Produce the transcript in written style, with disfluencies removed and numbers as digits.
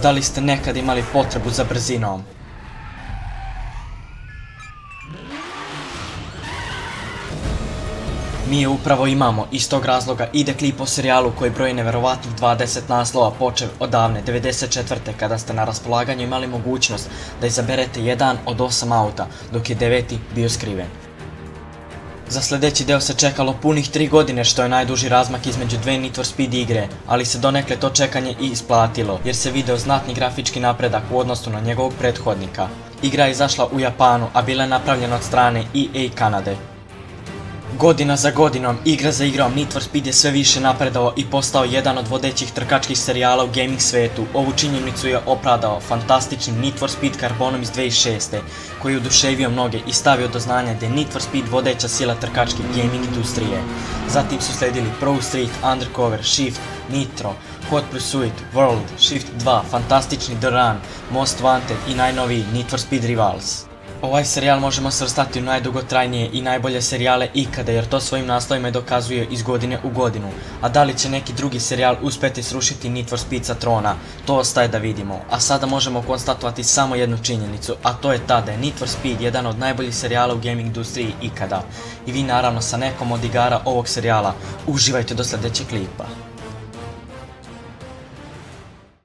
Da li ste nekad imali potrebu za brzinom? Mi je upravo imamo, iz tog razloga ide klip o serijalu koji broji neverovatnih 20 naslova počev od davne 94. kada ste na raspolaganju imali mogućnost da izaberete jedan od 8 auta, dok je 9. bio skriven. Za sljedeći deo se čekalo punih 3 godine, što je najduži razmak između dve Need for Speed igre, ali se donekle to čekanje i isplatilo, jer se video znatni grafički napredak u odnosu na njegovog prethodnika. Igra je izašla u Japanu, a bila je napravljena od strane EA Kanade. Godina za godinom, igra za igrom, Need for Speed je sve više napredao i postao jedan od vodećih trkačkih serijala u gaming svetu. Ovu činjenicu je opravdao fantastičnim Need for Speed Carbonom iz 2006. koji je oduševio mnoge i stavio do znanja da je Need for Speed vodeća sila trkačke gaming industrije. Zatim su sledili Pro Street, Undercover, Shift, Nitro, Hot Pursuit, World, Shift 2, fantastični The Run, Most Wanted i najnoviji Need for Speed Rivals. Ovaj serijal možemo svrstati u najdugotrajnije i najbolje serijale ikada, jer to svojim naslovima dokazuje iz godine u godinu. A da li će neki drugi serijal uspjeti srušiti Need for Speed sa trona, to ostaje da vidimo. A sada možemo konstatovati samo jednu činjenicu, a to je ta da je Need for Speed jedan od najboljih serijala u gaming industriji ikada. I vi naravno sa nekom od igara ovog serijala uživajte do sljedećeg klipa.